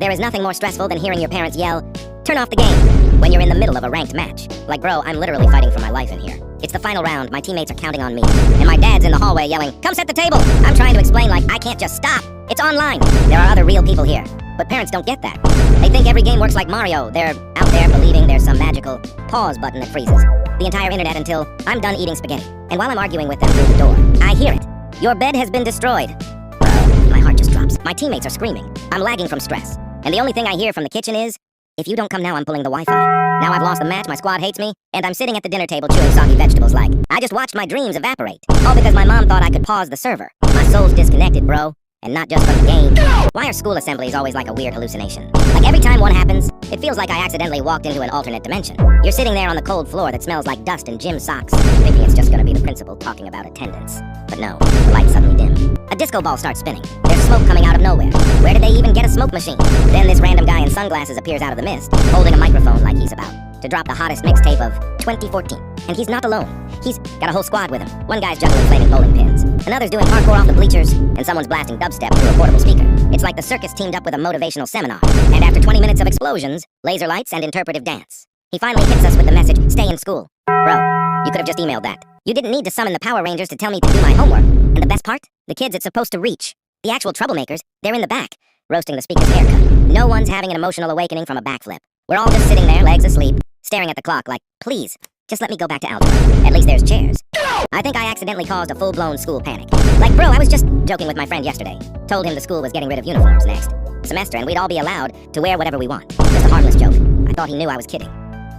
There is nothing more stressful than hearing your parents yell, "Turn off the game," when you're in the middle of a ranked match. Like, bro, I'm literally fighting for my life in here. It's the final round, my teammates are counting on me, and my dad's in the hallway yelling, "Come set the table!" I'm trying to explain like, I can't just stop. It's online. There are other real people here. But parents don't get that. They think every game works like Mario. They're out there believing there's some magical pause button that freezes the entire internet until I'm done eating spaghetti. And while I'm arguing with them through the door, I hear it. "Your bed has been destroyed." Bro, my heart just drops. My teammates are screaming. I'm lagging from stress. And the only thing I hear from the kitchen is, "If you don't come now, I'm pulling the Wi-Fi." Now I've lost the match, my squad hates me, and I'm sitting at the dinner table chewing soggy vegetables like, I just watched my dreams evaporate. All because my mom thought I could pause the server. My soul's disconnected, bro. And not just from the game. Why are school assemblies always like a weird hallucination? Like every time one happens, it feels like I accidentally walked into an alternate dimension. You're sitting there on the cold floor that smells like dust and gym socks, thinking it's just gonna be the principal talking about attendance. But no, the lights suddenly dim. A disco ball starts spinning. There's smoke coming out of nowhere. Where did they even get a smoke machine? Then this random guy in sunglasses appears out of the mist, holding a microphone like he's about to drop the hottest mixtape of 2014. And he's not alone. He's got a whole squad with him. One guy's juggling flaming bowling pins. Another's doing parkour off the bleachers, and someone's blasting dubstep through a portable speaker. It's like the circus teamed up with a motivational seminar. And after 20 minutes of explosions, laser lights, and interpretive dance, he finally hits us with the message, "Stay in school." Bro, you could have just emailed that. You didn't need to summon the Power Rangers to tell me to do my homework. And the best part? The kids it's supposed to reach. The actual troublemakers, they're in the back, roasting the speaker's haircut. No one's having an emotional awakening from a backflip. We're all just sitting there, legs asleep, staring at the clock like, please, just let me go back to algebra. At least there's chairs. I think I accidentally caused a full-blown school panic. Like, bro, I was just joking with my friend yesterday. Told him the school was getting rid of uniforms next semester and we'd all be allowed to wear whatever we want. Just a harmless joke. I thought he knew I was kidding.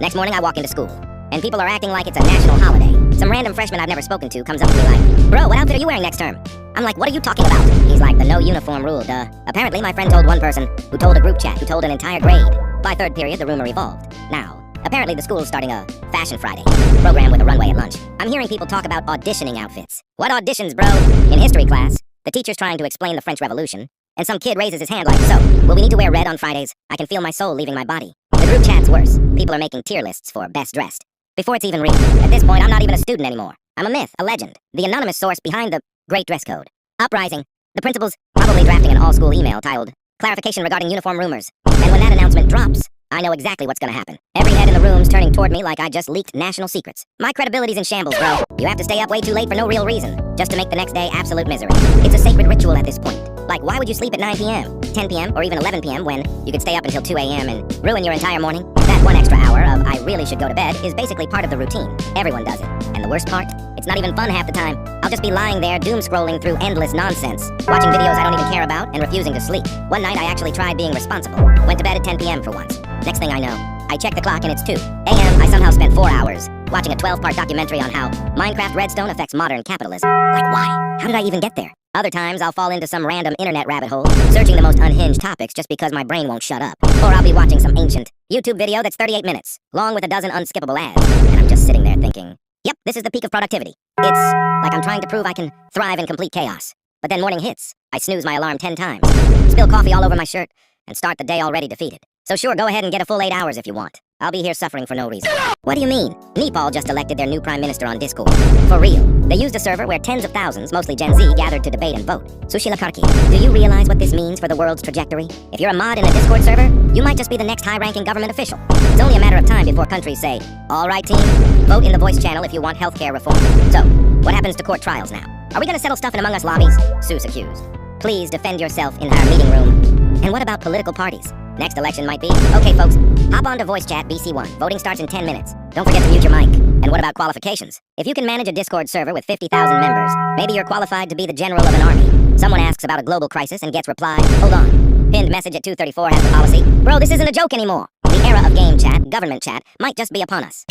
Next morning I walk into school, and people are acting like it's a national holiday. Some random freshman I've never spoken to comes up to me like, "Bro, what outfit are you wearing next term?" I'm like, "What are you talking about?" He's like, "The no uniform rule, duh." Apparently my friend told one person, who told a group chat, who told an entire grade. By third period, the rumor evolved. Now, apparently the school's starting a Fashion Friday program with a runway at lunch. I'm hearing people talk about auditioning outfits. What auditions, bro? In history class, the teacher's trying to explain the French Revolution, and some kid raises his hand like, "So, will we need to wear red on Fridays? I can feel my soul leaving my body." The group chat's worse. People are making tier lists for best dressed before it's even real. At this point, I'm not even a student anymore. I'm a myth, a legend, the anonymous source behind the great dress code. Uprising. The principal's probably drafting an all-school email titled, "Clarification regarding uniform rumors." And when that announcement drops, I know exactly what's gonna happen. Every head in the room's turning toward me like I just leaked national secrets. My credibility's in shambles, bro. You have to stay up way too late for no real reason, just to make the next day absolute misery. It's a sacred ritual at this point. Like, why would you sleep at 9 p.m., 10 p.m., or even 11 p.m. when you could stay up until 2 a.m. and ruin your entire morning? That one extra hour of "I really should go to bed" is basically part of the routine. Everyone does it. And the worst part? It's not even fun half the time. I'll just be lying there doom-scrolling through endless nonsense, watching videos I don't even care about, and refusing to sleep. One night I actually tried being responsible. Went to bed at 10 p.m. for once. Next thing I know, I check the clock and it's 2 a.m. I somehow spent 4 hours watching a 12-part documentary on how Minecraft Redstone affects modern capitalism. Like, why? How did I even get there? Other times, I'll fall into some random internet rabbit hole, searching the most unhinged topics just because my brain won't shut up. Or I'll be watching some ancient YouTube video that's 38 minutes, long with a dozen unskippable ads, and I'm just sitting there thinking, yep, this is the peak of productivity. It's like I'm trying to prove I can thrive in complete chaos. But then morning hits, I snooze my alarm 10 times, spill coffee all over my shirt, and start the day already defeated. So sure, go ahead and get a full 8 hours if you want. I'll be here suffering for no reason. What do you mean? Nepal just elected their new prime minister on Discord. For real. They used a server where tens of thousands, mostly Gen Z, gathered to debate and vote. Sushila Karki, do you realize what this means for the world's trajectory? If you're a mod in a Discord server, you might just be the next high-ranking government official. It's only a matter of time before countries say, "All right, team, vote in the voice channel if you want healthcare reform." So, what happens to court trials now? Are we gonna settle stuff in Among Us lobbies? Seuss accused. Please defend yourself in our meeting room. And what about political parties? Next election might be. Okay, folks, hop on to voice chat BC1. Voting starts in 10 minutes. Don't forget to mute your mic. And what about qualifications? If you can manage a Discord server with 50,000 members, maybe you're qualified to be the general of an army. Someone asks about a global crisis and gets replied, "Hold on. Pinned message at 2:34 has the policy." Bro, this isn't a joke anymore. The era of game chat, government chat, might just be upon us.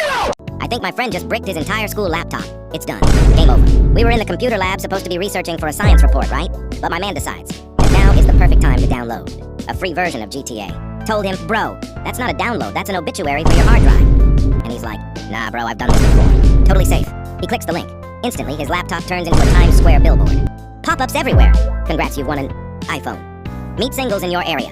I think my friend just bricked his entire school laptop. It's done. Game over. We were in the computer lab supposed to be researching for a science report, right? But my man decides that now is the perfect time to download a free version of GTA. Told him, "Bro, that's not a download, that's an obituary for your hard drive." And he's like, "Nah, bro, I've done this before. Totally safe." He clicks the link. Instantly, his laptop turns into a Times Square billboard. Pop-ups everywhere. Congrats, you've won an iPhone. Meet singles in your area.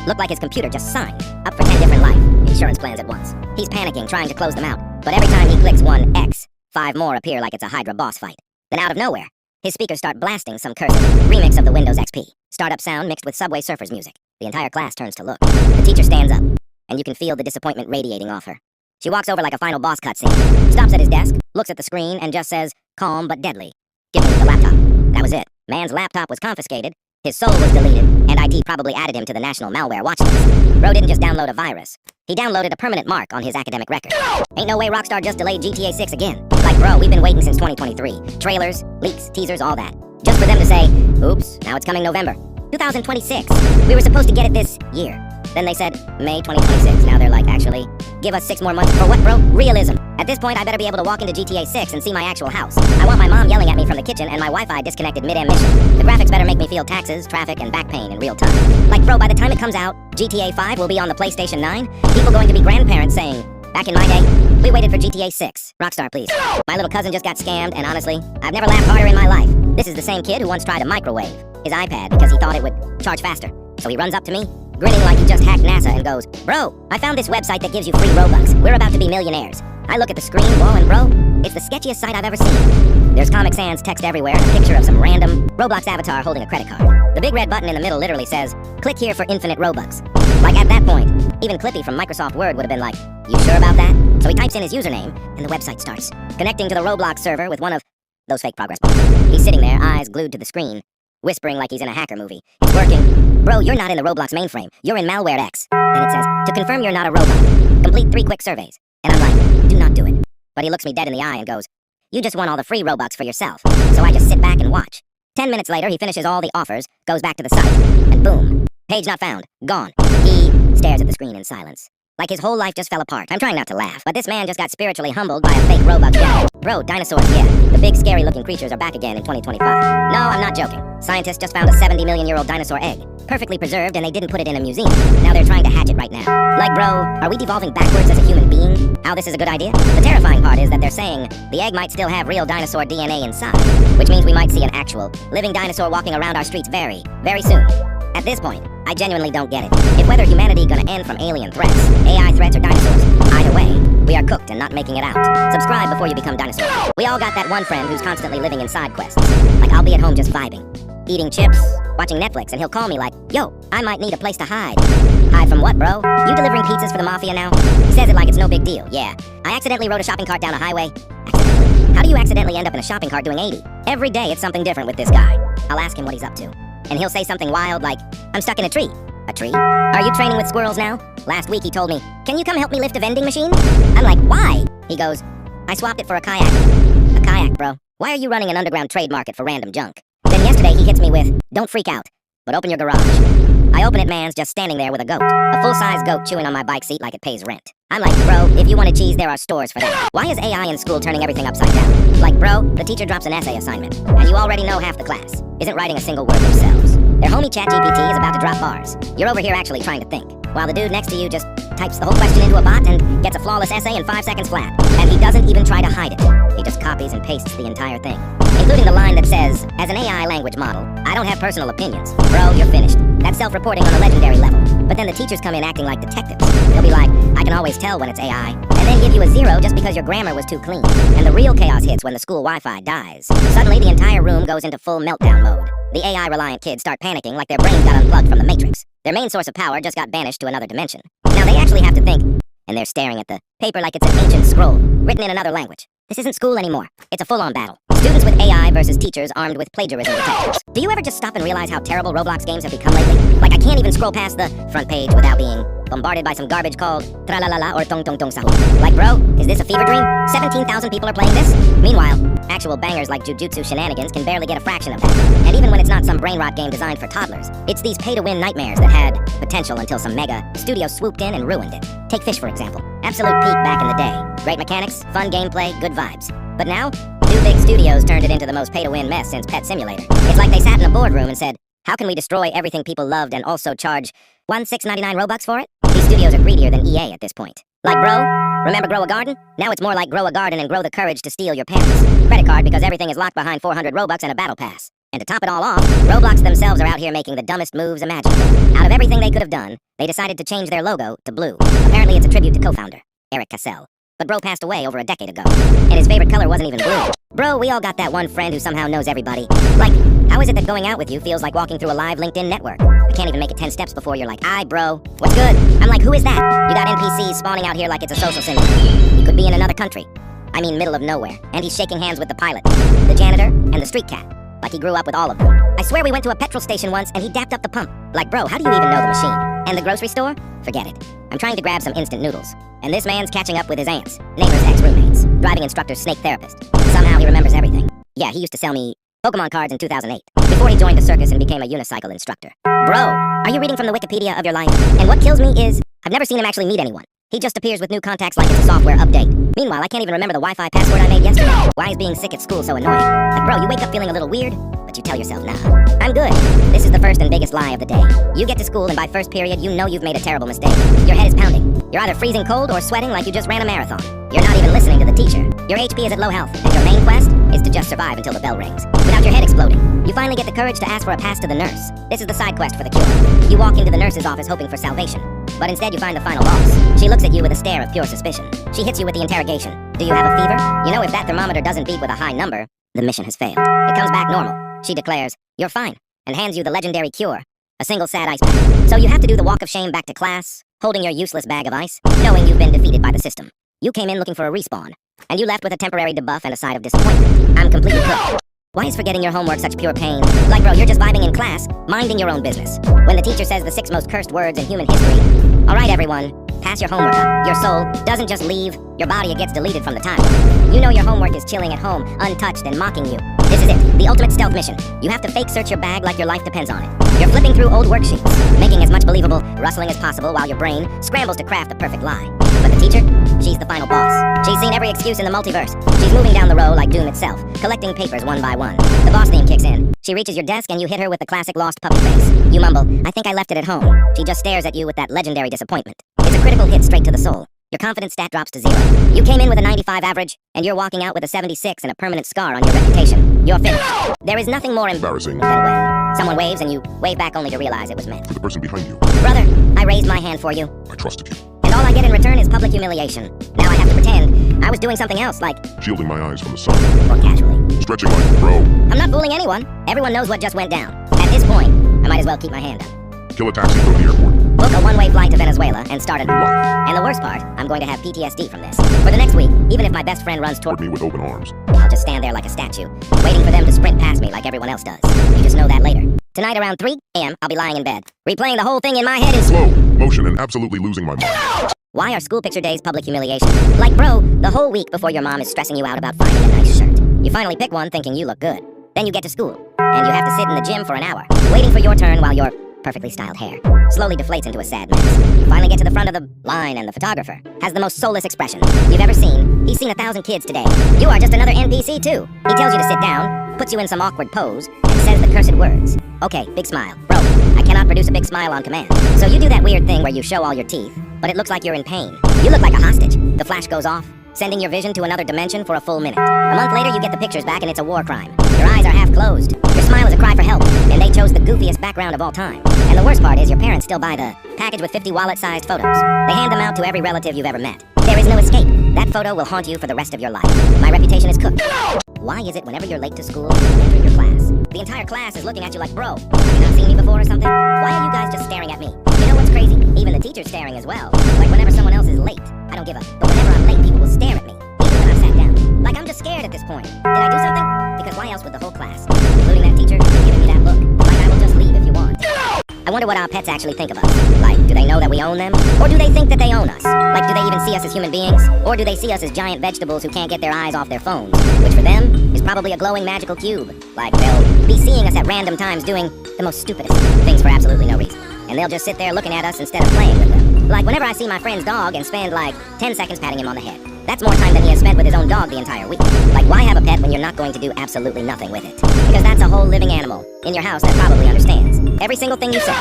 Looked like his computer just signed up for 10 different life insurance plans at once. He's panicking, trying to close them out. But every time he clicks one X, 5 more appear like it's a Hydra boss fight. Then out of nowhere, his speakers start blasting some cursed remix of the Windows XP startup sound mixed with Subway Surfers music. The entire class turns to look. The teacher stands up, and you can feel the disappointment radiating off her. She walks over like a final boss cutscene, stops at his desk, looks at the screen, and just says, calm but deadly, "Give me the laptop." That was it. Man's laptop was confiscated, his soul was deleted, and IT probably added him to the national malware watch list. Bro didn't just download a virus. He downloaded a permanent mark on his academic record. Ain't no way Rockstar just delayed GTA 6 again. Like, bro, we've been waiting since 2023. Trailers, leaks, teasers, all that. Just for them to say, oops, now it's coming November 2026. We were supposed to get it this year. Then they said, May 2026. Now they're like, actually, give us 6 more months. For what, bro? Realism. At this point, I better be able to walk into GTA 6 and see my actual house. I want my mom yelling at me from the kitchen and my Wi-Fi disconnected mid-mission. The graphics better make me feel taxes, traffic, and back pain in real time. Like, bro, by the time it comes out, GTA 5 will be on the PlayStation 9. People going to be grandparents saying, back in my day, we waited for GTA 6. Rockstar, please. My little cousin just got scammed, and honestly, I've never laughed harder in my life. This is the same kid who once tried to microwave his iPad because he thought it would charge faster. So he runs up to me, grinning like he just hacked NASA, and goes, "Bro, I found this website that gives you free Robux. We're about to be millionaires." I look at the screen, whoa, and bro, it's the sketchiest site I've ever seen. There's Comic Sans text everywhere and a picture of some random Roblox avatar holding a credit card. The big red button in the middle literally says, "Click here for infinite Robux." Like, at that point, even Clippy from Microsoft Word would have been like, "You sure about that?" So he types in his username, and the website starts. Connecting to the Roblox server with one of those fake progress bars. He's sitting there, eyes glued to the screen, whispering like he's in a hacker movie. It's working. "Bro, you're not in the Roblox mainframe. You're in Malware X." Then it says, "To confirm you're not a robot, complete 3 quick surveys." And I'm like, do not do it. But he looks me dead in the eye and goes, "You just won all the free Robux for yourself." So I just sit back and watch. 10 minutes later, he finishes all the offers, goes back to the site, and boom. Page not found. Gone. He stares at the screen in silence. Like his whole life just fell apart. I'm trying not to laugh, but this man just got spiritually humbled by a fake Robux guy. Bro, dinosaurs, yeah. The big scary looking creatures are back again in 2025. No, I'm not joking. Scientists just found a 70-million-year-old dinosaur egg. Perfectly preserved, and they didn't put it in a museum. Now they're trying to hatch it right now. Like, bro, are we devolving backwards as a human being? How this is a good idea? The terrifying part is that they're saying the egg might still have real dinosaur DNA inside, which means we might see an actual, living dinosaur walking around our streets very, very soon. At this point, I genuinely don't get it. If whether humanity gonna end from alien threats, AI threats, or dinosaurs, either way, we are cooked and not making it out. Subscribe before you become dinosaurs. We all got that one friend who's constantly living in side quests. Like, I'll be at home just vibing, eating chips, watching Netflix, and he'll call me like, "Yo, I might need a place to hide." Hide from what, bro? You delivering pizzas for the mafia now? He says it like it's no big deal. Yeah, I accidentally rode a shopping cart down a highway. Accidentally? How do you accidentally end up in a shopping cart doing 80? Every day it's something different with this guy. I'll ask him what he's up to, and he'll say something wild like, "I'm stuck in a tree." A tree? "Are you training with squirrels now?" Last week he told me, "Can you come help me lift a vending machine?" I'm like, "Why?" He goes, "I swapped it for a kayak." A kayak, bro? Why are you running an underground trade market for random junk? Then yesterday he hits me with, "Don't freak out, but open your garage." I open it, man's just standing there with a goat. A full-size goat chewing on my bike seat like it pays rent. I'm like, bro, if you wanted cheese, there are stores for that. Why is AI in school turning everything upside down? Like, bro, the teacher drops an essay assignment, and you already know half the class isn't writing a single word themselves. Their homie ChatGPT is about to drop bars. You're over here actually trying to think, while the dude next to you just types the whole question into a bot and gets a flawless essay in 5 seconds flat. And he doesn't even try to hide it. He just copies and pastes the entire thing, including the line that says, "As an AI language model, I don't have personal opinions." Bro, you're finished. That's self-reporting on a legendary level. But then the teachers come in acting like detectives. They'll be like, "I can always tell when it's AI," and then give you a 0 just because your grammar was too clean. And the real chaos hits when the school Wi-Fi dies. Suddenly the entire room goes into full meltdown mode. The AI-reliant kids start panicking like their brains got unplugged from the Matrix. Their main source of power just got banished to another dimension. Now they actually have to think, and they're staring at the paper like it's an ancient scroll, written in another language. This isn't school anymore. It's a full-on battle. Students with AI versus teachers armed with plagiarism detectors. Do you ever just stop and realize how terrible Roblox games have become lately? Like, I can't even scroll past the front page without being bombarded by some garbage called Tra-la-la-la or Tong Tong Tong Sahur. Like, bro, is this a fever dream? 17,000 people are playing this? Meanwhile, actual bangers like Jujutsu Shenanigans can barely get a fraction of that. And even when it's not some brain rot game designed for toddlers, it's these pay-to-win nightmares that had potential until some mega studio swooped in and ruined it. Take Fish, for example. Absolute peak back in the day. Great mechanics, fun gameplay, good vibes. But now, 2 big studios turned it into the most pay-to-win mess since Pet Simulator. It's like they sat in a boardroom and said, "How can we destroy everything people loved and also charge 1,699 Robux for it?" These studios are greedier than EA at this point. Like, bro, remember Grow a Garden? Now it's more like grow a garden and grow the courage to steal your parents' credit card because everything is locked behind 400 Robux and a battle pass. And to top it all off, Roblox themselves are out here making the dumbest moves imaginable. Out of everything they could have done, they decided to change their logo to blue. Apparently it's a tribute to co-founder Eric Cassell. But bro passed away over a decade ago, and his favorite color wasn't even blue. Bro, we all got that one friend who somehow knows everybody. Like, how is it that going out with you feels like walking through a live LinkedIn network? I can't even make it 10 steps before you're like, "Hi, bro, what's good?" I'm like, "Who is that?" You got NPCs spawning out here like it's a social simulator. He could be in another country. I mean, middle of nowhere. And he's shaking hands with the pilot, the janitor, and the street cat. Like he grew up with all of them. I swear we went to a petrol station once and he dapped up the pump. Like, bro, how do you even know the machine? And the grocery store? Forget it. I'm trying to grab some instant noodles. And this man's catching up with his aunts, neighbor's ex-roommates, driving instructor's snake therapist. Somehow he remembers everything. Yeah, he used to sell me Pokemon cards in 2008, before he joined a circus and became a unicycle instructor. Bro, are you reading from the Wikipedia of your life? And what kills me is, I've never seen him actually meet anyone. He just appears with new contacts like it's a software update. Meanwhile, I can't even remember the Wi-Fi password I made yesterday. Why is being sick at school so annoying? Like, bro, you wake up feeling a little weird, but you tell yourself, nah, I'm good. This is the first and biggest lie of the day. You get to school and by first period, you know you've made a terrible mistake. Your head is pounding. You're either freezing cold or sweating like you just ran a marathon. You're not even listening to the teacher. Your HP is at low health, and your main quest is to just survive until the bell rings, without your head exploding. You finally get the courage to ask for a pass to the nurse. This is the side quest for the cure. You walk into the nurse's office hoping for salvation, but instead you find the final boss. She looks at you with a stare of pure suspicion. She hits you with the interrogation. Do you have a fever? You know if that thermometer doesn't beat with a high number, the mission has failed. It comes back normal. She declares, "You're fine," and hands you the legendary cure, a single sad ice pack. So you have to do the walk of shame back to class, holding your useless bag of ice, knowing you've been defeated by the system. You came in looking for a respawn, and you left with a temporary debuff and a side of disappointment. I'm completely cooked. Why is forgetting your homework such pure pain? Like, bro, you're just vibing in class, minding your own business, when the teacher says the 6 most cursed words in human history. Alright everyone, pass your homework up. Your soul doesn't just leave, your body it gets deleted from the timeline. You know your homework is chilling at home, untouched and mocking you. This is it, the ultimate stealth mission. You have to fake search your bag like your life depends on it. You're flipping through old worksheets, making as much believable rustling as possible while your brain scrambles to craft the perfect lie. But the teacher, she's the final boss. She's seen every excuse in the multiverse. She's moving down the row like Doom itself, collecting papers one by one. The boss theme kicks in. She reaches your desk and you hit her with the classic lost puppy face. You mumble, "I think I left it at home." She just stares at you with that legendary disappointment. It's a critical hit straight to the soul. Your confidence stat drops to 0. You came in with a 95 average, and you're walking out with a 76 and a permanent scar on your reputation. You're finished. There is nothing more embarrassing than when someone waves and you wave back only to realize it was meant For the person behind you. Brother, I raised my hand for you, I trusted you. and all I get in return is public humiliation. Now I have to pretend I was doing something else, like, Shielding my eyes from the sun. or casually. Stretching like, bro. I'm not fooling anyone. Everyone knows what just went down. At this point, I might as well keep my hand up. Kill a taxi, go to the airport. Book a one-way flight to Venezuela and start a new Life. life. And the worst part, I'm going to have PTSD from this. For the next week, even if my best friend runs toward Toward me with open arms. I'll just stand there like a statue, waiting for them to sprint past me like everyone else does. You just know that later. Tonight around 3 a.m., I'll be lying in bed, replaying the whole thing in my head in Slow motion and absolutely losing my mind. Why are school picture days public humiliation? Like, bro, the whole week before your mom is stressing you out about finding a nice shirt. You finally pick one thinking you look good. Then you get to school, and you have to sit in the gym for an hour, waiting for your turn while your perfectly styled hair slowly deflates into a sad mess. You finally get to the front of the line, and the photographer has the most soulless expression you've ever seen. He's seen 1,000 kids today. You are just another NPC too. He tells you to sit down, puts you in some awkward pose, and says the cursed words. Okay, big smile. Bro, I cannot produce a big smile on command. So you do that weird thing where you show all your teeth, but it looks like you're in pain. You look like a hostage. The flash goes off, sending your vision to another dimension for a full minute. A month later, you get the pictures back and it's a war crime. Your eyes are half closed. Your smile is a cry for help, and they chose the goofiest background of all time. And the worst part is your parents still buy the package with 50 wallet-sized photos. They hand them out to every relative you've ever met. There is no escape. That photo will haunt you for the rest of your life. My reputation is cooked. Why is it whenever you're late to school, you enter your class, the entire class is looking at you like, bro, have you not seen me before or something? Why are you guys just staring at me? You know what's crazy? Even the teacher's staring as well. Like whenever someone else is late, I don't give a, but whenever I'm late, people will stare at me. Even when I've sat down. Like I'm just scared at this point. Did I do something? Because why else would the whole class, including that teacher, be giving me that look? Like I will just leave if you want. I wonder what our pets actually think of us. Like, do they know that we own them? Or do they think that they own us? Like, do they even see us as human beings? Or do they see us as giant vegetables who can't get their eyes off their phones? Which for them is probably a glowing magical cube. Like, they'll be seeing us at random times doing the most stupidest things for absolutely no reason. And they'll just sit there looking at us instead of playing with them. Like, whenever I see my friend's dog and spend, like, 10 seconds patting him on the head. That's more time than he has spent with his own dog the entire week. Like, why have a pet when you're not going to do absolutely nothing with it? Because that's a whole living animal in your house that probably understands every single thing you say.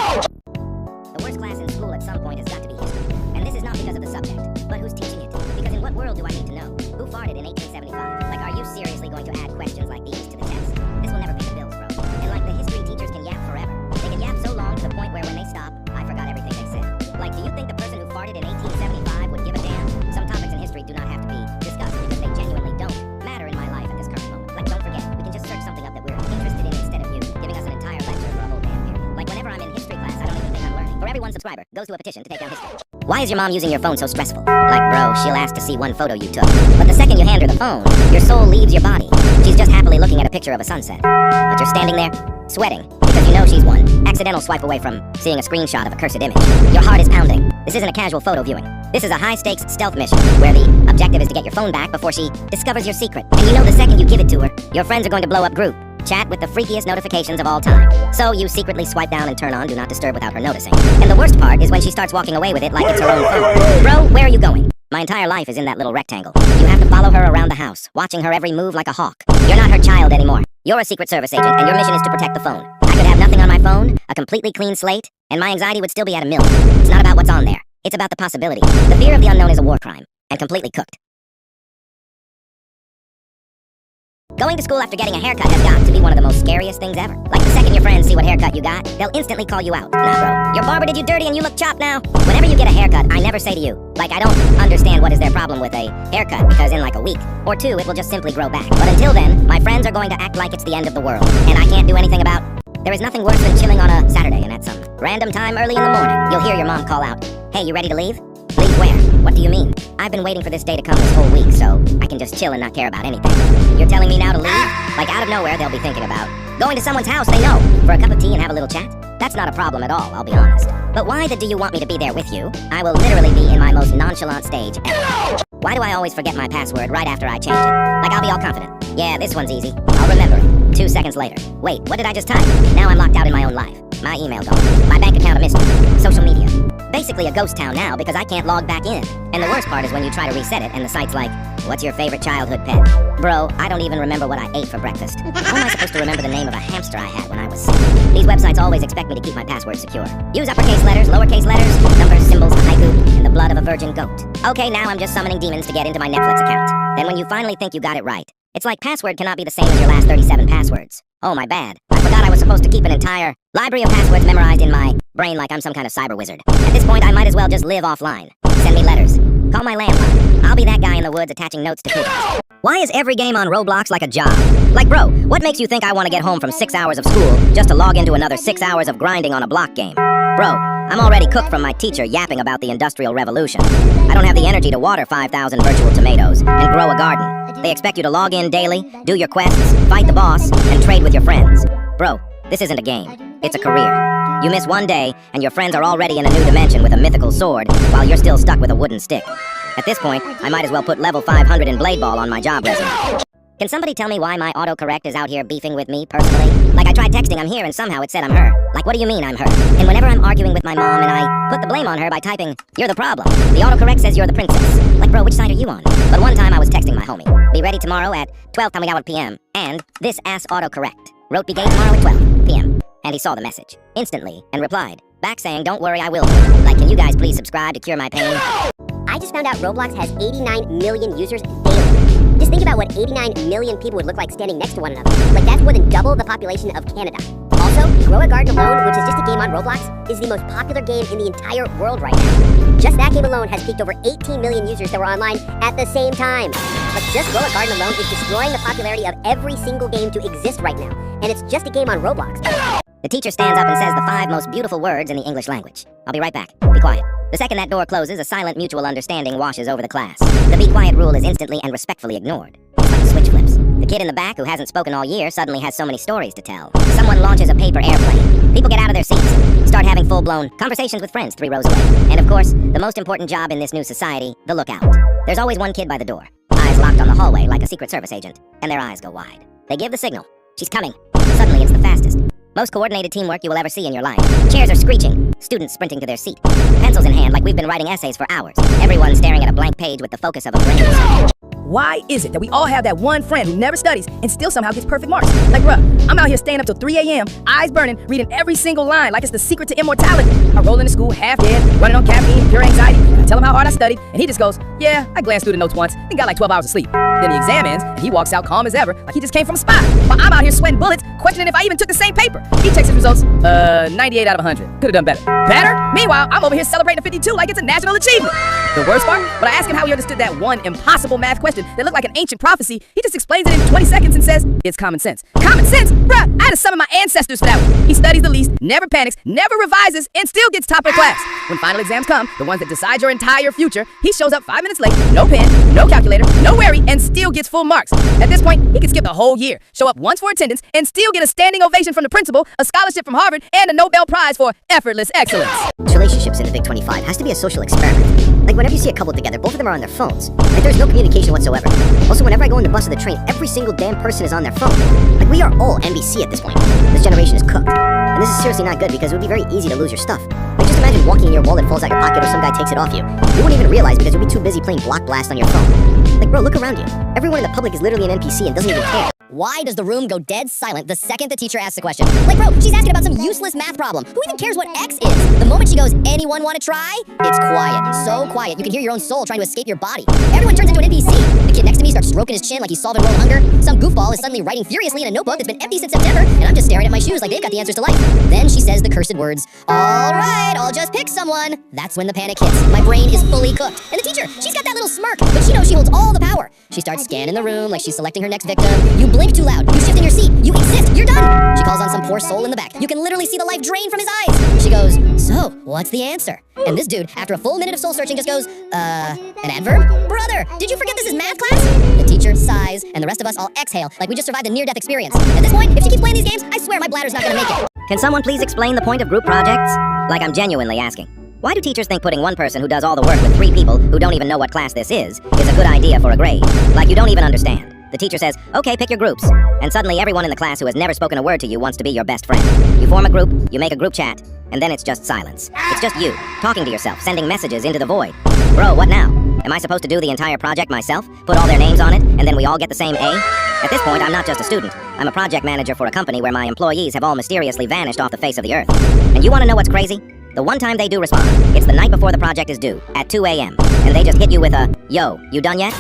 The worst class in school at some point has got to be history. And this is not because of the subject, but who's teaching it. Because in what world do I need to know? Who farted in 1875? Like, are you seriously going to add questions like these to the test? This will never pay the bills, bro. And like, the history teachers can yap forever. They can yap so long to the point where when they stop, I forgot everything they said. Like, do you think the person who farted in 1875 would give a damn? Some topics in history do not have to be discussed because they genuinely don't matter in my life at this current moment. Like, don't forget, we can just search something up that we're interested in instead of you giving us an entire lecture for a whole damn period. Like, whenever I'm in history class, I don't subscriber goes to a petition to take down history. Why is your mom using your phone so stressful? Like, bro, she'll ask to see one photo you took. But the second you hand her the phone, your soul leaves your body. She's just happily looking at a picture of a sunset. But you're standing there, sweating, because you know she's one accidental swipe away from seeing a screenshot of a cursed image. Your heart is pounding. This isn't a casual photo viewing. This is a high-stakes stealth mission, where the objective is to get your phone back before she discovers your secret. And you know the second you give it to her, your friends are going to blow up group chat with the freakiest notifications of all time. So you secretly swipe down and turn on Do Not Disturb without her noticing. And the worst part is when she starts walking away with it like it's her own phone. Bro, where are you going? My entire life is in that little rectangle. You have to follow her around the house, watching her every move like a hawk. You're not her child anymore. You're a Secret Service agent, and your mission is to protect the phone. I could have nothing on my phone, a completely clean slate, and my anxiety would still be at a million. It's not about what's on there. It's about the possibility. The fear of the unknown is a war crime, and completely cooked. Going to school after getting a haircut has got to be one of the most scariest things ever. Like the second your friends see what haircut you got, they'll instantly call you out. Nah, bro, your barber did you dirty and you look chopped now. Whenever you get a haircut, I never say to you, like, I don't understand what is their problem with a haircut, because in like a week or two, it will just simply grow back. But until then, my friends are going to act like it's the end of the world, and I can't do anything about. There is nothing worse than chilling on a Saturday and at some random time early in the morning, you'll hear your mom call out, "Hey, you ready to leave?" Leave where? What do you mean? I've been waiting for this day to come this whole week, so I can just chill and not care about anything. You're telling me now to leave? Like out of nowhere, they'll be thinking about going to someone's house they know for a cup of tea and have a little chat? That's not a problem at all, I'll be honest. But why the do you want me to be there with you? I will literally be in my most nonchalant stage ever. Why do I always forget my password right after I change it? Like I'll be all confident. Yeah, this one's easy. I'll remember it. 2 seconds later. Wait, what did I just type? Now I'm locked out in my own life. My email gone. My bank account a mystery. Social media. Basically a ghost town now because I can't log back in. And the worst part is when you try to reset it and the site's like, "What's your favorite childhood pet?" Bro, I don't even remember what I ate for breakfast. How am I supposed to remember the name of a hamster I had when I was 6? These websites always expect me to keep my password secure. Use uppercase letters, lowercase letters, numbers, symbols, haiku, and the blood of a virgin goat. Okay, now I'm just summoning demons to get into my Netflix account. Then when you finally think you got it right, it's like password cannot be the same as your last 37 passwords. Oh, my bad. I forgot I was supposed to keep an entire library of passwords memorized in my brain like I'm some kind of cyber wizard. At this point, I might as well just live offline. Send me letters. Call my landline. I'll be that guy in the woods attaching notes to coupons. Why is every game on Roblox like a job? Like, bro, what makes you think I want to get home from 6 hours of school just to log into another 6 hours of grinding on a block game? Bro, I'm already cooked from my teacher yapping about the Industrial Revolution. I don't have the energy to water 5,000 virtual tomatoes and grow a garden. They expect you to log in daily, do your quests, fight the boss, and trade with your friends. Bro, this isn't a game. It's a career. You miss one day, and your friends are already in a new dimension with a mythical sword, while you're still stuck with a wooden stick. At this point, I might as well put level 500 in Blade Ball on my job resume. Can somebody tell me why my autocorrect is out here beefing with me personally? Like I tried texting I'm here and somehow it said I'm her. Like what do you mean I'm her? And whenever I'm arguing with my mom and I put the blame on her by typing, "You're the problem," the autocorrect says you're the princess. Like bro, which side are you on? But one time I was texting my homie, "Be ready tomorrow at 12 p.m. And this ass autocorrect wrote be gay tomorrow at 12 p.m. And he saw the message instantly and replied back saying, "Don't worry, I will." Like, can you guys please subscribe to cure my pain? I just found out Roblox has 89 million users daily. Just think about what 89 million people would look like standing next to one another. Like, that's more than double the population of Canada. Also, Grow a Garden Alone, which is just a game on Roblox, is the most popular game in the entire world right now. Just that game alone has peaked over 18 million users that were online at the same time. But just Grow a Garden Alone is destroying the popularity of every single game to exist right now. And it's just a game on Roblox. The teacher stands up and says the 5 most beautiful words in the English language. I'll be right back. Be quiet. The second that door closes, a silent mutual understanding washes over the class. The be quiet rule is instantly and respectfully ignored. It's like the switch flips. The kid in the back who hasn't spoken all year suddenly has so many stories to tell. Someone launches a paper airplane. People get out of their seats and start having full-blown conversations with friends 3 rows away. And of course, the most important job in this new society, the lookout. There's always one kid by the door, eyes locked on the hallway like a Secret Service agent, and their eyes go wide. They give the signal. She's coming. Suddenly, it's the fastest, most coordinated teamwork you will ever see in your life. Chairs are screeching, students sprinting to their seat, pencils in hand like we've been writing essays for hours. Everyone staring at a blank page with the focus of a brain. Why is it that we all have that one friend who never studies and still somehow gets perfect marks? Like, bruh, I'm out here staying up till 3 a.m., eyes burning, reading every single line like it's the secret to immortality. I roll into school half dead, running on caffeine, pure anxiety, I tell him how hard I studied, and he just goes, yeah, I glanced through the notes once and got like 12 hours of sleep. Then the exam ends, and he walks out calm as ever, like he just came from a spy. While I'm out here sweating bullets, questioning if I even took the same paper. He checks his results, 98 out of 100. Could've done better. Better? Meanwhile, I'm over here celebrating a 52 like it's a national achievement. The worst part? When I ask him how he understood that one impossible math question that looked like an ancient prophecy, he just explains it in 20 seconds and says, it's common sense. Common sense? Bruh, I had to summon my ancestors for that one. He studies the least, never panics, never revises, and still gets top of the class. When final exams come, the ones that decide your entire future, he shows up 5 minutes late, no pen, no calculator, no worry, and still gets full marks. At this point, he could skip the whole year, show up once for attendance, and still get a standing ovation from the principal, a scholarship from Harvard, and a Nobel Prize for effortless excellence. Relationships in the Big 25 has to be a social experiment. Like whenever you see a couple together, both of them are on their phones. Like there's no communication whatsoever. Also, whenever I go on the bus or the train, every single damn person is on their phone. Like we are all NBC at this point. This generation is cooked. And this is seriously not good because it would be very easy to lose your stuff. Like just imagine walking and your wallet falls out your pocket or some guy takes it off you. You wouldn't even realize because you'd be too busy playing Block Blast on your phone. Like bro, look around you. Everyone in the public is literally an NPC and doesn't even care. Why does the room go dead silent the second the teacher asks a question? Like bro, she's asking about some useless math problem. Who even cares what X is? The moment she goes, anyone want to try? It's quiet. So quiet. You can hear your own soul trying to escape your body. Everyone turns into an NPC. The kid next to me starts stroking his chin like he's solving world hunger. Some goofball is suddenly writing furiously in a notebook that's been empty since September, and I'm just staring at my shoes like they've got the answers to life. Then she says the cursed words, all right, I'll just pick someone. That's when the panic hits. My brain is fully cooked. And the teacher, she's got that little smirk, but she knows she holds all the power. She starts scanning the room like she's selecting her next victim. You blink too loud. You shift in your seat. You exist. You're done. She calls on some poor soul in the back. You can literally see the life drain from his eyes. She goes, so, what's the answer? And this dude, after a full minute of soul searching, just goes, an adverb? Brother, did you forget this is math class? The teacher sighs, and the rest of us all exhale like we just survived a near-death experience. At this point, if she keeps playing these games, I swear my bladder's not gonna make it. Can someone please explain the point of group projects? Like I'm genuinely asking. Why do teachers think putting one person who does all the work with 3 people who don't even know what class this is a good idea for a grade? Like you don't even understand. The teacher says, okay, pick your groups. And suddenly everyone in the class who has never spoken a word to you wants to be your best friend. You form a group, you make a group chat, and then it's just silence. It's just you, talking to yourself, sending messages into the void. Bro, what now? Am I supposed to do the entire project myself? Put all their names on it, and then we all get the same A? At this point, I'm not just a student. I'm a project manager for a company where my employees have all mysteriously vanished off the face of the earth. And you want to know what's crazy? The one time they do respond, it's the night before the project is due, at 2 a.m. And they just hit you with a, yo, you done yet?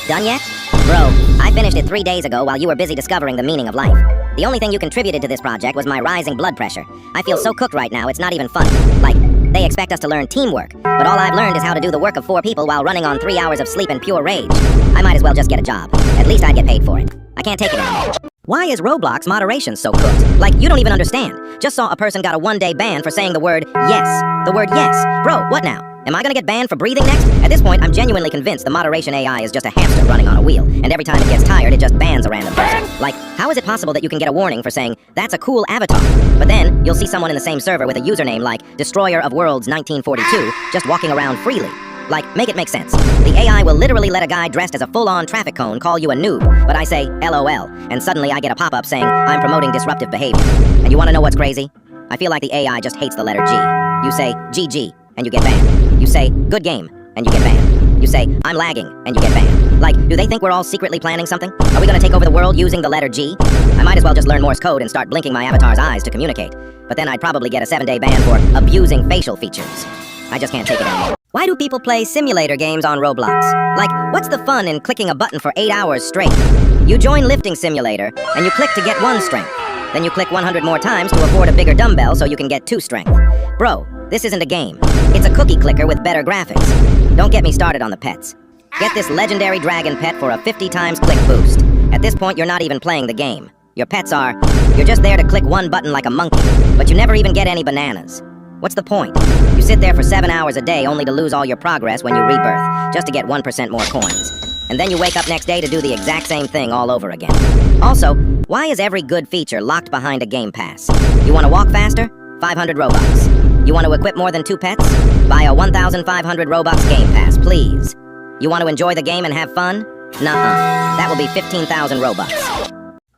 Done yet? Bro, I finished it 3 days ago while you were busy discovering the meaning of life. The only thing you contributed to this project was my rising blood pressure. I feel so cooked right now, it's not even funny. Like, they expect us to learn teamwork, but all I've learned is how to do the work of 4 people while running on 3 hours of sleep and pure rage. I might as well just get a job. At least I'd get paid for it. I can't take it anymore. Why is Roblox moderation so cooked? Like, you don't even understand. Just saw a person got a 1-day ban for saying the word yes. The word yes. Bro, what now? Am I gonna get banned for breathing next? At this point, I'm genuinely convinced the moderation AI is just a hamster running on a wheel, and every time it gets tired, it just bans a random person. Like, how is it possible that you can get a warning for saying, that's a cool avatar, but then you'll see someone in the same server with a username like Destroyer of Worlds 1942 just walking around freely? Like, make it make sense. The AI will literally let a guy dressed as a full-on traffic cone call you a noob, but I say, LOL, and suddenly I get a pop-up saying, I'm promoting disruptive behavior. And you wanna know what's crazy? I feel like the AI just hates the letter G. You say, GG, and you get banned. You say, good game, and you get banned. You say, I'm lagging, and you get banned. Like, do they think we're all secretly planning something? Are we gonna take over the world using the letter G? I might as well just learn Morse code and start blinking my avatar's eyes to communicate. But then I'd probably get a 7-day ban for abusing facial features. I just can't take it anymore. Why do people play simulator games on Roblox? Like, what's the fun in clicking a button for 8 hours straight? You join lifting simulator, and you click to get 1 strength. Then you click 100 more times to afford a bigger dumbbell so you can get 2 strength. Bro, this isn't a game. It's a cookie clicker with better graphics. Don't get me started on the pets. Get this legendary dragon pet for a 50 times click boost. At this point, you're not even playing the game. Your pets are, you're just there to click 1 button like a monkey, but you never even get any bananas. What's the point? You sit there for 7 hours a day only to lose all your progress when you rebirth, just to get 1% more coins. And then you wake up next day to do the exact same thing all over again. Also, why is every good feature locked behind a game pass? You want to walk faster? 500 Robux. You want to equip more than 2 pets? Buy a 1,500 Robux game pass, please. You want to enjoy the game and have fun? Nuh-uh. That will be 15,000 Robux.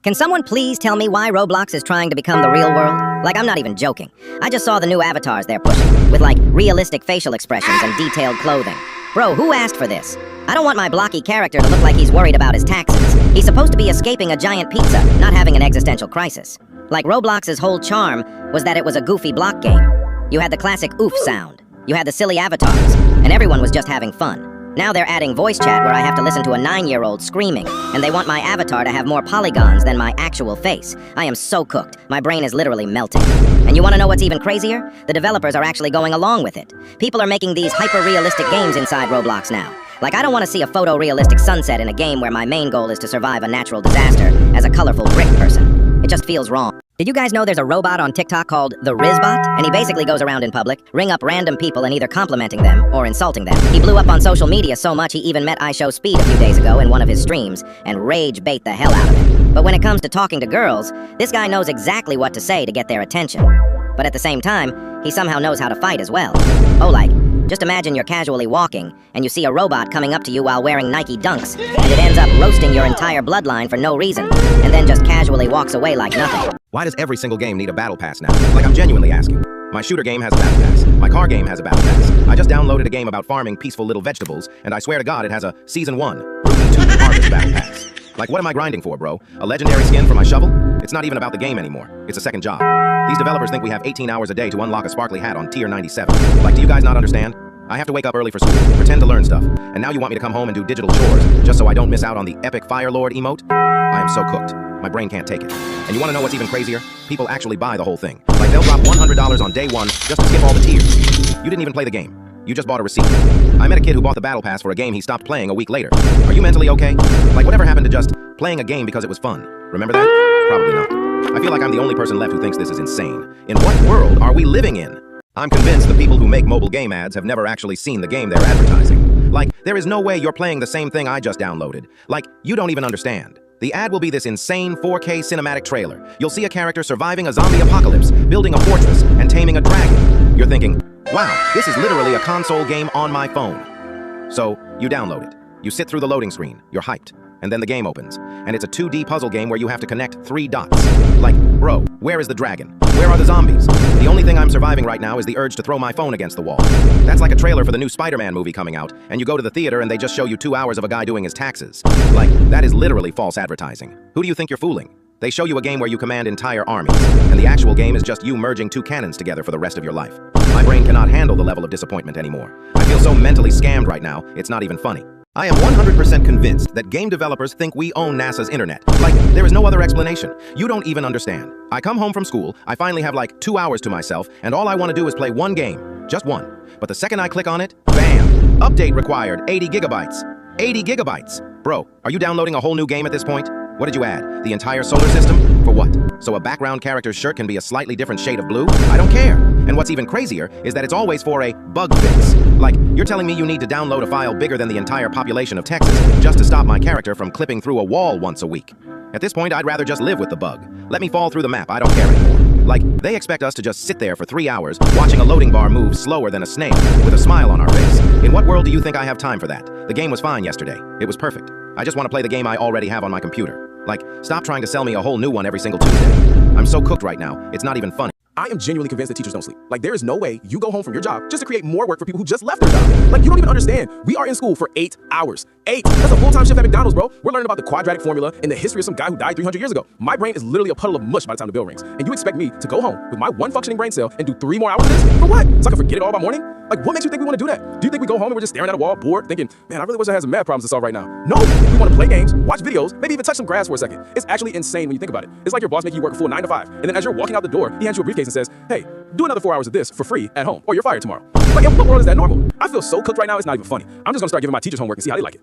Can someone please tell me why Roblox is trying to become the real world? Like, I'm not even joking. I just saw the new avatars they're pushing, with like realistic facial expressions and detailed clothing. Bro, who asked for this? I don't want my blocky character to look like he's worried about his taxes. He's supposed to be escaping a giant pizza, not having an existential crisis. Like, Roblox's whole charm was that it was a goofy block game. You had the classic oof sound. You had the silly avatars, and everyone was just having fun. Now they're adding voice chat where I have to listen to a 9-year-old screaming, and they want my avatar to have more polygons than my actual face. I am so cooked. My brain is literally melting. And you want to know what's even crazier? The developers are actually going along with it. People are making these hyper-realistic games inside Roblox now. Like, I don't want to see a photorealistic sunset in a game where my main goal is to survive a natural disaster as a colorful brick person. It just feels wrong. Did you guys know there's a robot on TikTok called the Rizbot? And he basically goes around in public, ring up random people and either complimenting them or insulting them. He blew up on social media so much he even met iShowSpeed a few days ago in one of his streams and rage bait the hell out of him. But when it comes to talking to girls, this guy knows exactly what to say to get their attention. But at the same time, he somehow knows how to fight as well. Oh, like, just imagine you're casually walking, and you see a robot coming up to you while wearing Nike Dunks, and it ends up roasting your entire bloodline for no reason, and then just casually walks away like nothing. Why does every single game need a battle pass now? Like, I'm genuinely asking. My shooter game has a battle pass. My car game has a battle pass. I just downloaded a game about farming peaceful little vegetables, and I swear to God it has a Season 1, Route 2 Harvest battle pass. Like, what am I grinding for, bro? A legendary skin for my shovel? It's not even about the game anymore. It's a second job. These developers think we have 18 hours a day to unlock a sparkly hat on tier 97. Like, do you guys not understand? I have to wake up early for school, pretend to learn stuff, and now you want me to come home and do digital chores just so I don't miss out on the epic Fire Lord emote? I am so cooked. My brain can't take it. And you want to know what's even crazier? People actually buy the whole thing. Like, they'll drop $100 on day 1 just to skip all the tiers. You didn't even play the game. You just bought a receipt. I met a kid who bought the battle pass for a game he stopped playing a week later. Are you mentally okay? Like, whatever happened to just playing a game because it was fun? Remember that? Probably not. I feel like I'm the only person left who thinks this is insane. In what world are we living in? I'm convinced the people who make mobile game ads have never actually seen the game they're advertising. Like, there is no way you're playing the same thing I just downloaded. Like, you don't even understand. The ad will be this insane 4K cinematic trailer. You'll see a character surviving a zombie apocalypse, building a fortress, and taming a dragon. You're thinking, wow, this is literally a console game on my phone. So, you download it. You sit through the loading screen. You're hyped. And then the game opens. And it's a 2D puzzle game where you have to connect 3 dots. Like, bro, where is the dragon? Where are the zombies? The only thing I'm surviving right now is the urge to throw my phone against the wall. That's like a trailer for the new Spider-Man movie coming out, and you go to the theater and they just show you 2 hours of a guy doing his taxes. Like, that is literally false advertising. Who do you think you're fooling? They show you a game where you command entire armies, and the actual game is just you merging 2 cannons together for the rest of your life. My brain cannot handle the level of disappointment anymore. I feel so mentally scammed right now, it's not even funny. I am 100% convinced that game developers think we own NASA's internet. Like, there is no other explanation. You don't even understand. I come home from school, I finally have like 2 hours to myself, and all I want to do is play one game. Just one. But the second I click on it, bam! Update required, 80 gigabytes. 80 gigabytes. Bro, are you downloading a whole new game at this point? What did you add? The entire solar system? For what? So a background character's shirt can be a slightly different shade of blue? I don't care. And what's even crazier is that it's always for a bug fix. Like, you're telling me you need to download a file bigger than the entire population of Texas just to stop my character from clipping through a wall once a week. At this point, I'd rather just live with the bug. Let me fall through the map, I don't care anymore. Like, they expect us to just sit there for 3 hours, watching a loading bar move slower than a snail, with a smile on our face. In what world do you think I have time for that? The game was fine yesterday. It was perfect. I just want to play the game I already have on my computer. Like, stop trying to sell me a whole new one every single Tuesday. I'm so cooked right now, it's not even funny. I am genuinely convinced that teachers don't sleep. Like, there is no way you go home from your job just to create more work for people who just left their job. Like, you don't even understand. We are in school for 8 hours. 8! That's a full-time shift at McDonald's, bro. We're learning about the quadratic formula and the history of some guy who died 300 years ago. My brain is literally a puddle of mush by the time the bell rings. And you expect me to go home with my one functioning brain cell and do 3 more hours of this? For what? So I can forget it all by morning? Like, what makes you think we want to do that? Do you think we go home and we're just staring at a wall, bored, thinking, man, I really wish I had some math problems to solve right now? No! We want to play games, watch videos, maybe even touch some grass for a second. It's actually insane when you think about it. It's like your boss making you work a full 9 to 5, and then as you're walking out the door, he hands you a briefcase and says, hey, do another 4 hours of this for free at home, or you're fired tomorrow. Like, in what world is that normal? I feel so cooked right now, it's not even funny. I'm just gonna start giving my teachers homework and see how they like it.